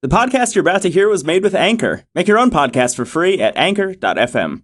The podcast you're about to hear was made with Anchor. Make your own podcast for free at anchor.fm.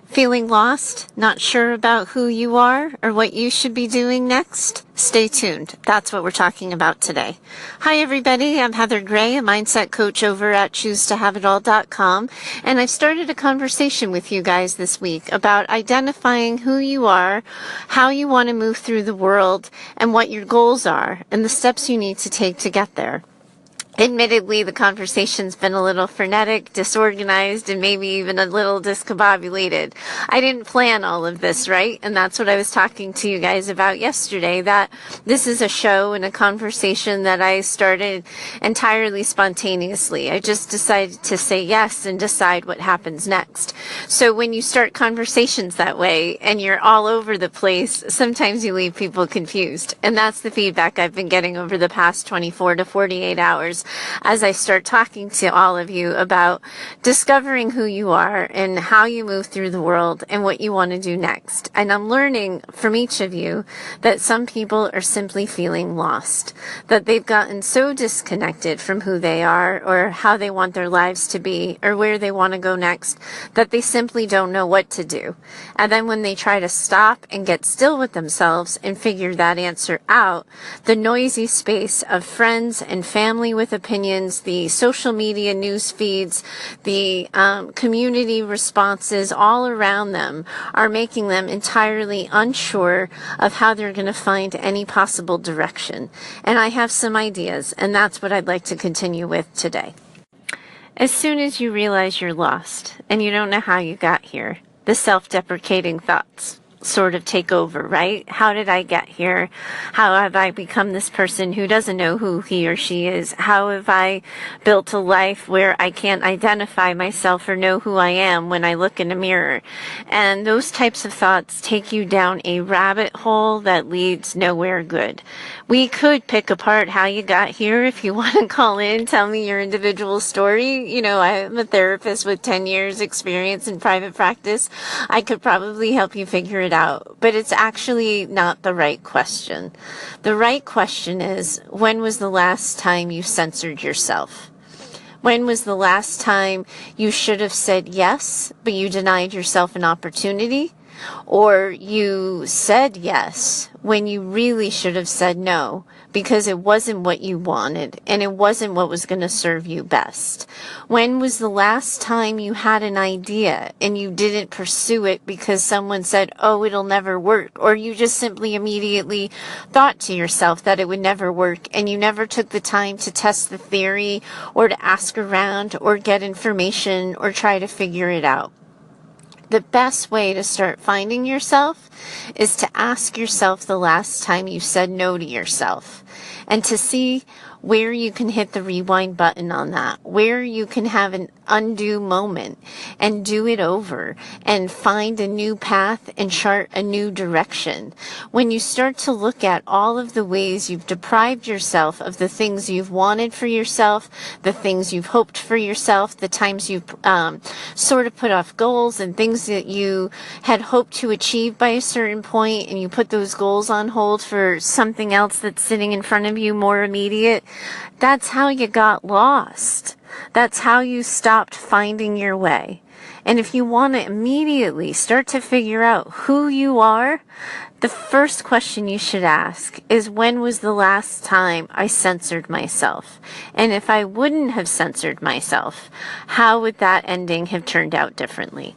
Feeling lost? Not sure about who you are or what you should be doing next? Stay tuned. That's what we're talking about today. Hi, everybody. I'm Heather Gray, a mindset coach over at choosetohaveitall.com, and I've started a conversation with you guys this week about identifying who you are, how you want to move through the world, and what your goals are, and the steps you need to take to get there. Admittedly, the conversation's been a little frenetic, disorganized, and maybe even a little discombobulated. I didn't plan all of this, right? And that's what I was talking to you guys about yesterday, that this is a show and a conversation that I started entirely spontaneously. I just decided to say yes and decide what happens next. So when you start conversations that way and you're all over the place, sometimes you leave people confused. And that's the feedback I've been getting over the past 24 to 48 hours. As I start talking to all of you about discovering who you are and how you move through the world and what you want to do next. And I'm learning from each of you that some people are simply feeling lost, that they've gotten so disconnected from who they are or how they want their lives to be or where they want to go next, that they simply don't know what to do. And then when they try to stop and get still with themselves and figure that answer out, the noisy space of friends and family with opinions, the social media news feeds, the community responses all around them are making them entirely unsure of how they're going to find any possible direction. And I have some ideas, and that's what I'd like to continue with today. As soon as you realize you're lost and you don't know how you got here, the self-deprecating thoughts sort of take over, right? How did I get here? How have I become this person who doesn't know who he or she is? How have I built a life where I can't identify myself or know who I am when I look in a mirror? And those types of thoughts take you down a rabbit hole that leads nowhere good. We could pick apart how you got here if you want to call in, tell me your individual story. You know, I'm a therapist with 10 years experience in private practice. I could probably help you figure it out, but it's actually not the right question. The right question is, when was the last time you censored yourself? When was the last time you should have said yes, but you denied yourself an opportunity? Or you said yes when you really should have said no because it wasn't what you wanted and it wasn't what was going to serve you best? When was the last time you had an idea and you didn't pursue it because someone said, oh, it'll never work? Or you just simply immediately thought to yourself that it would never work and you never took the time to test the theory or to ask around or get information or try to figure it out? The best way to start finding yourself is to ask yourself the last time you said no to yourself and to see where you can hit the rewind button on that, where you can have an undo moment and do it over and find a new path and chart a new direction. When you start to look at all of the ways you've deprived yourself of the things you've wanted for yourself, the things you've hoped for yourself, the times you've sort of put off goals and things that you had hoped to achieve by a certain point, and you put those goals on hold for something else that's sitting in front of you more immediate, that's how you got lost. That's how you stopped finding your way. And if you want to immediately start to figure out who you are, the first question you should ask is, when was the last time I censored myself? And if I wouldn't have censored myself, how would that ending have turned out differently?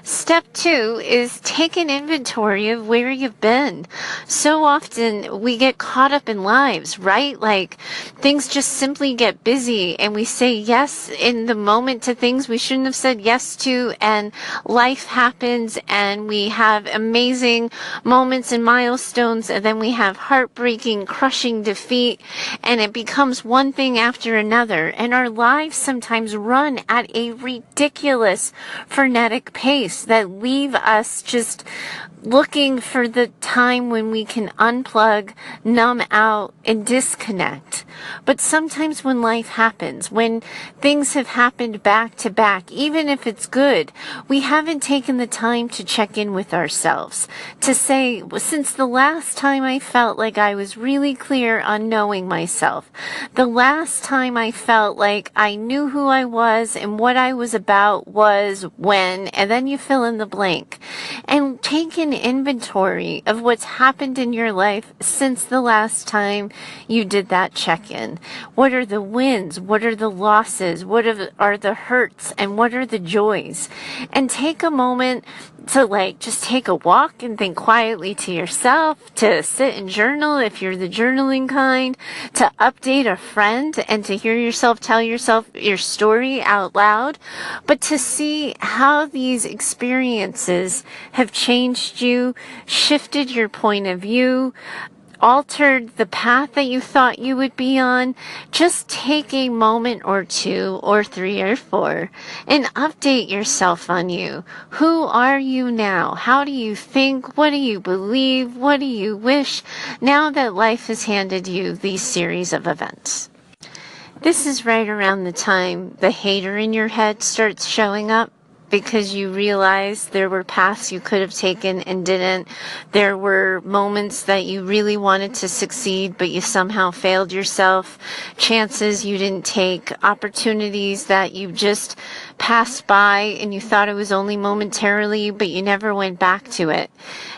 Step 2 is take an inventory of where you've been. So often we get caught up in lives, right? Like things just simply get busy and we say yes in the moment to things we shouldn't have said yes to, and life happens and we have amazing moments and milestones, and then we have heartbreaking, crushing defeat, and it becomes one thing after another, and our lives sometimes run at a ridiculous, frenetic pace that leave us just looking for the time when we can unplug, numb out, and disconnect. But sometimes when life happens, when things have happened back to back, even if it's good, we haven't taken the time to check in with ourselves, to say, since the last time I felt like I was really clear on knowing myself, the last time I felt like I knew who I was and what I was about was when, and then you fill in the blank. And take an inventory of what's happened in your life since the last time you did that check-in. What are the wins? What are the losses? What are the hurts? And what are the joys? And take a moment to just take a walk and think quietly to yourself, to sit and journal if you're the journaling kind, to update a friend and to hear yourself tell yourself your story out loud, but to see how these experiences have changed you, shifted your point of view, altered the path that you thought you would be on. Just take a moment or two or three or four and update yourself on you. Who are you now? How do you think? What do you believe? What do you wish now that life has handed you these series of events? This is right around the time the hater in your head starts showing up, because you realize there were paths you could have taken and didn't. There were moments that you really wanted to succeed, but you somehow failed yourself. Chances you didn't take, opportunities that you just passed by and you thought it was only momentarily, but you never went back to it.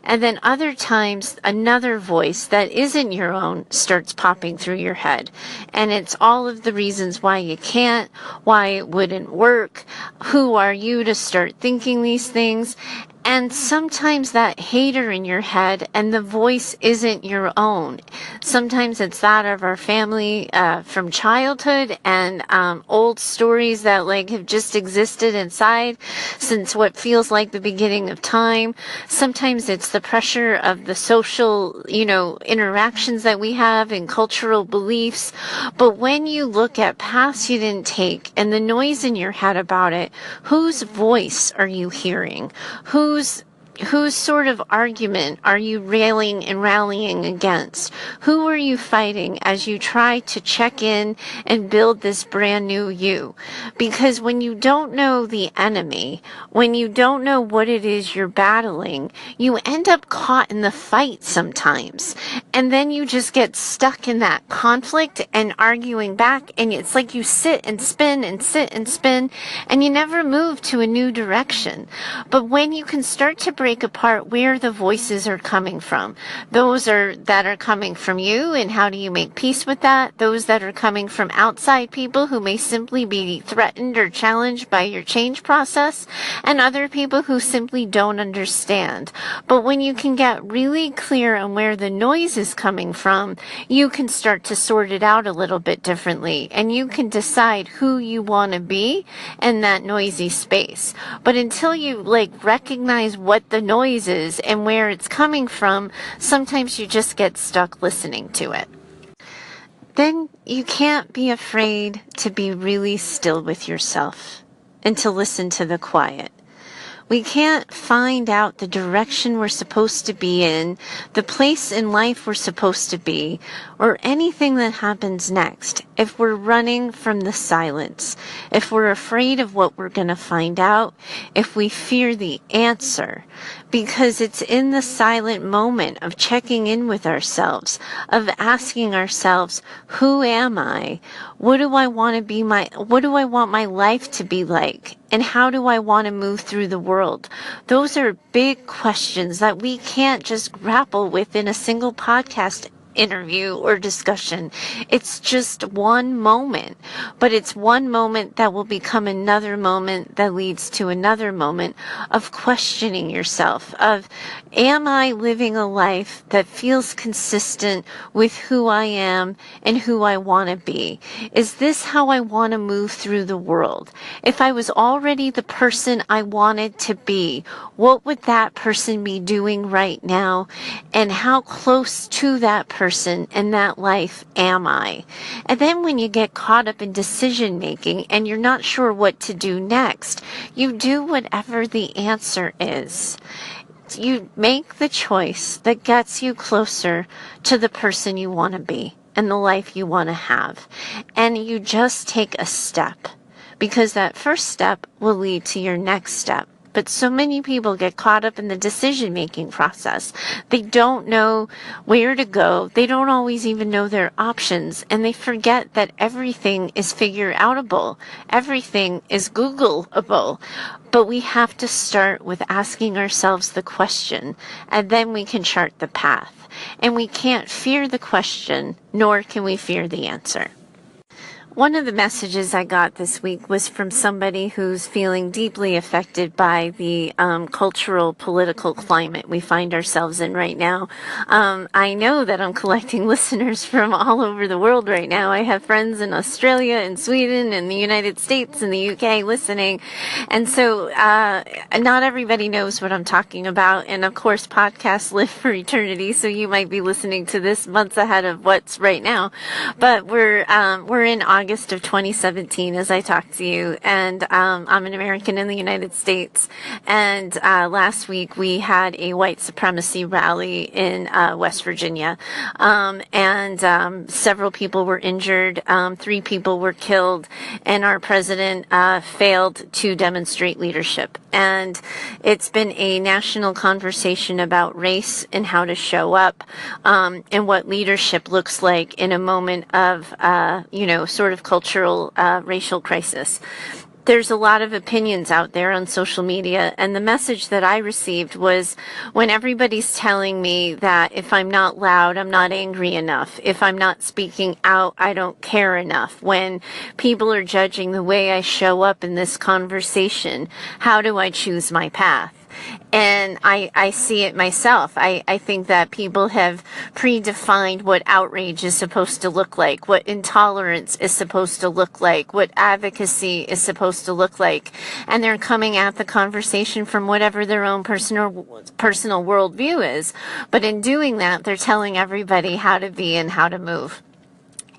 And then other times, another voice that isn't your own starts popping through your head. And it's all of the reasons why you can't, why it wouldn't work, who are you to start thinking these things. And sometimes that hater in your head and the voice isn't your own. Sometimes it's that of our family from childhood and old stories that have just existed inside since what feels like the beginning of time. Sometimes it's the pressure of the social, interactions that we have and cultural beliefs. But when you look at paths you didn't take and the noise in your head about it, whose voice are you hearing? Whose sort of argument are you railing and rallying against? Who are you fighting as you try to check in and build this brand new you? Because when you don't know the enemy, when you don't know what it is you're battling, you end up caught in the fight sometimes. And then you just get stuck in that conflict and arguing back. And it's like you sit and spin and sit and spin and you never move to a new direction. But when you can start to break apart where the voices are coming from, those that are coming from you, and how do you make peace with that? Those that are coming from outside people who may simply be threatened or challenged by your change process, and other people who simply don't understand. But when you can get really clear on where the noise is coming from, you can start to sort it out a little bit differently, and you can decide who you want to be in that noisy space. But until you recognize what the noise is and where it's coming from, sometimes you just get stuck listening to it. Then you can't be afraid to be really still with yourself and to listen to the quiet. We can't find out the direction we're supposed to be in, the place in life we're supposed to be, or anything that happens next if we're running from the silence, if we're afraid of what we're going to find out, if we fear the answer. Because it's in the silent moment of checking in with ourselves, of asking ourselves, who am I? What do I want to be what do I want my life to be like? And how do I want to move through the world? Those are big questions that we can't just grapple with in a single podcast interview or discussion. It's just one moment, but it's one moment that will become another moment that leads to another moment of questioning yourself, of, am I living a life that feels consistent with who I am and who I want to be? Is this how I want to move through the world? If I was already the person I wanted to be, what would that person be doing right now? And how close to that person and that life am I? And then when you get caught up in decision making and you're not sure what to do next, you do whatever the answer is. You make the choice that gets you closer to the person you want to be and the life you want to have. And you just take a step, because that first step will lead to your next step. But so many people get caught up in the decision-making process. They don't know where to go. They don't always even know their options. And they forget that everything is figure-outable. Everything is Googleable. But we have to start with asking ourselves the question, and then we can chart the path. And we can't fear the question, nor can we fear the answer. One of the messages I got this week was from somebody who's feeling deeply affected by the cultural, political climate we find ourselves in right now. I know that I'm collecting listeners from all over the world right now. I have friends in Australia and Sweden and the United States and the UK listening. And so not everybody knows what I'm talking about. And of course, podcasts live for eternity. So you might be listening to this months ahead of what's right now. But we're in August of 2017 as I talk to you, and I'm an American in the United States, and last week we had a white supremacy rally in West Virginia, and several people were injured, 3 people were killed, and our president failed to demonstrate leadership. And it's been a national conversation about race and how to show up, and what leadership looks like in a moment of, sort of cultural, racial crisis. There's a lot of opinions out there on social media, and the message that I received was when everybody's telling me that if I'm not loud, I'm not angry enough. If I'm not speaking out, I don't care enough. When people are judging the way I show up in this conversation, how do I choose my path? And I see it myself. I think that people have predefined what outrage is supposed to look like, what intolerance is supposed to look like, what advocacy is supposed to look like. And they're coming at the conversation from whatever their own personal worldview is. But in doing that, they're telling everybody how to be and how to move.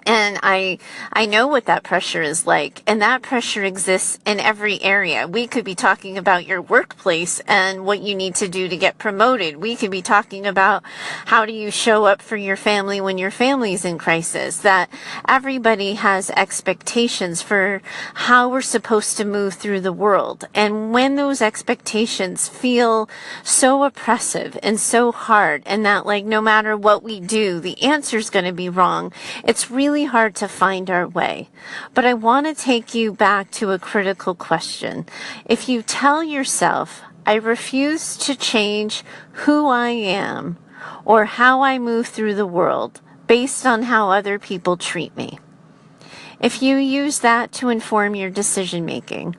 And I know what that pressure is like, and that pressure exists in every area. We could be talking about your workplace and what you need to do to get promoted. We could be talking about how do you show up for your family when your family's in crisis. That everybody has expectations for how we're supposed to move through the world. And when those expectations feel so oppressive and so hard, and that like no matter what we do, the answer's going to be wrong, it's really hard to find our way. But I want to take you back to a critical question. If you tell yourself, I refuse to change who I am or how I move through the world based on how other people treat me. If you use that to inform your decision making,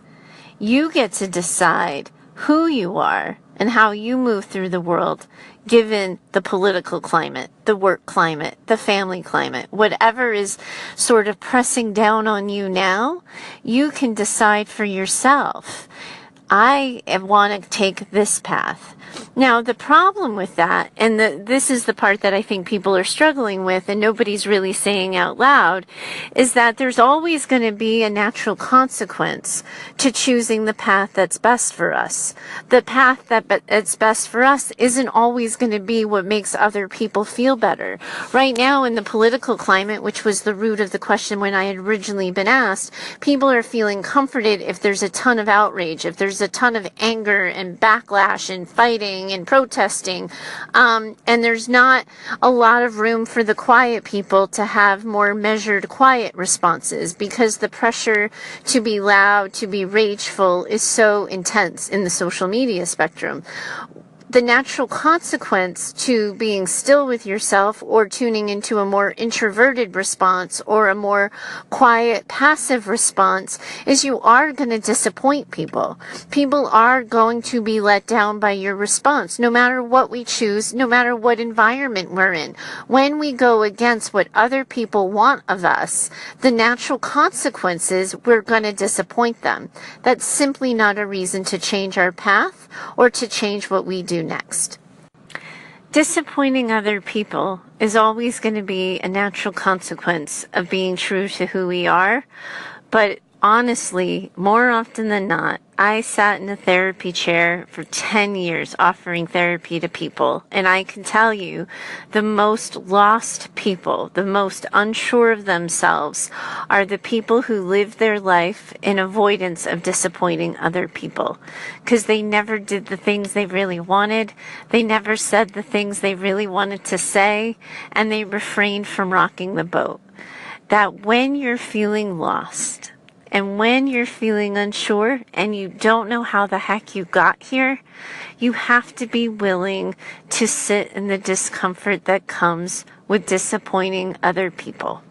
you get to decide who you are and how you move through the world, given the political climate, the work climate, the family climate, whatever is sort of pressing down on you now, you can decide for yourself. I want to take this path. Now, the problem with that, and this is the part that I think people are struggling with and nobody's really saying out loud, is that there's always going to be a natural consequence to choosing the path that's best for us. The path that's best for us isn't always going to be what makes other people feel better. Right now in the political climate, which was the root of the question when I had originally been asked, people are feeling comforted if there's a ton of outrage, if there's a ton of anger and backlash and fighting and protesting, and there's not a lot of room for the quiet people to have more measured, quiet responses because the pressure to be loud, to be rageful is so intense in the social media spectrum. The natural consequence to being still with yourself or tuning into a more introverted response or a more quiet, passive response is you are going to disappoint people. People are going to be let down by your response, no matter what we choose, no matter what environment we're in. When we go against what other people want of us, the natural consequence is we're going to disappoint them. That's simply not a reason to change our path or to change what we do next. Disappointing other people is always going to be a natural consequence of being true to who we are, but Honestly, more often than not, I sat in a therapy chair for 10 years offering therapy to people, and I can tell you the most lost people, the most unsure of themselves, are the people who live their life in avoidance of disappointing other people, because they never did the things they really wanted, they never said the things they really wanted to say, and they refrained from rocking the boat. That when you're feeling lost, and when you're feeling unsure and you don't know how the heck you got here, you have to be willing to sit in the discomfort that comes with disappointing other people.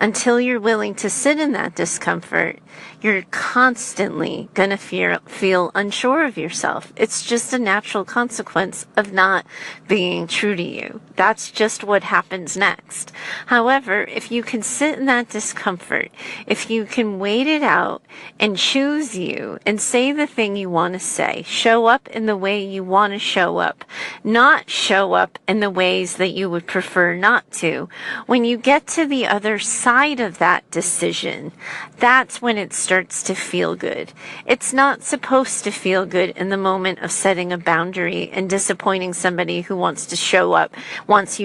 Until you're willing to sit in that discomfort, you're constantly going to feel unsure of yourself. It's just a natural consequence of not being true to you. That's just what happens next. However, if you can sit in that discomfort, if you can wait it out and choose you and say the thing you want to say, show up in the way you want to show up, not show up in the ways that you would prefer not to, when you get to the other side of that decision, that's when it starts to feel good. It's not supposed to feel good in the moment of setting a boundary and disappointing somebody who wants you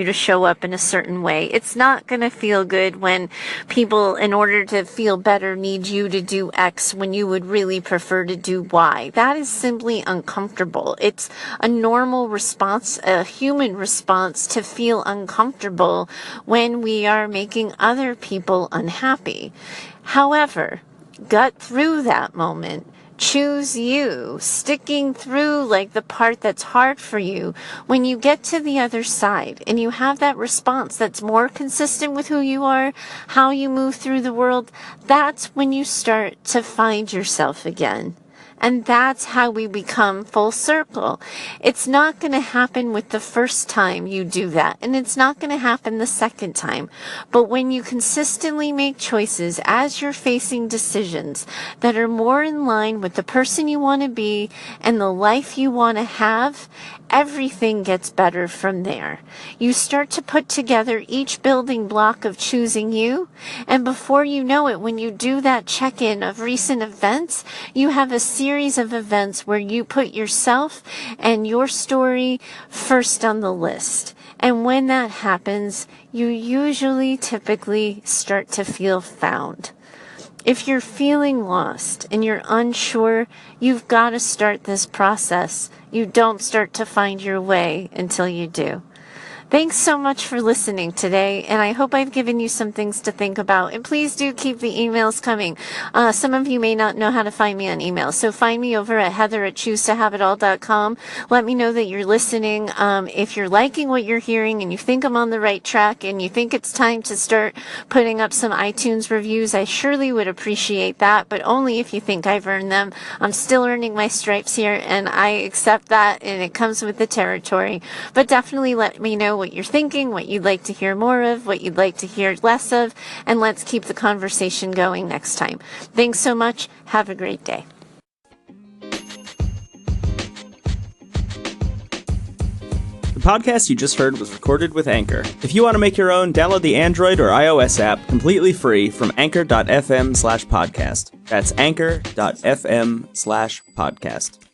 to show up in a certain way. It's not going to feel good when people, in order to feel better, need you to do X when you would really prefer to do Y. That is simply uncomfortable. It's a normal response, a human response to feel uncomfortable when we are making other people unhappy. However, gut through that moment. Choose you, sticking through like the part that's hard for you. When you get to the other side and you have that response that's more consistent with who you are, how you move through the world, that's when you start to find yourself again. And that's how we become full circle. It's not going to happen with the first time you do that. And it's not going to happen the second time. But when you consistently make choices as you're facing decisions that are more in line with the person you want to be and the life you want to have, everything gets better from there. You start to put together each building block of choosing you. And before you know it, when you do that check-in of recent events, you have a series of events where you put yourself and your story first on the list. And when that happens, you typically start to feel found. If you're feeling lost and you're unsure, you've got to start this process. You don't start to find your way until you do. Thanks so much for listening today, and I hope I've given you some things to think about. And please do keep the emails coming. Some of you may not know how to find me on email, so find me over at heather@choosetohaveitall.com. Let me know that you're listening. If you're liking what you're hearing and you think I'm on the right track and you think it's time to start putting up some iTunes reviews, I surely would appreciate that, but only if you think I've earned them. I'm still earning my stripes here, and I accept that, and it comes with the territory. But definitely let me know what you're thinking, what you'd like to hear more of, what you'd like to hear less of, and let's keep the conversation going next time. Thanks so much. Have a great day. The podcast you just heard was recorded with Anchor. If you want to make your own, download the Android or iOS app completely free from anchor.fm/podcast. That's anchor.fm/podcast.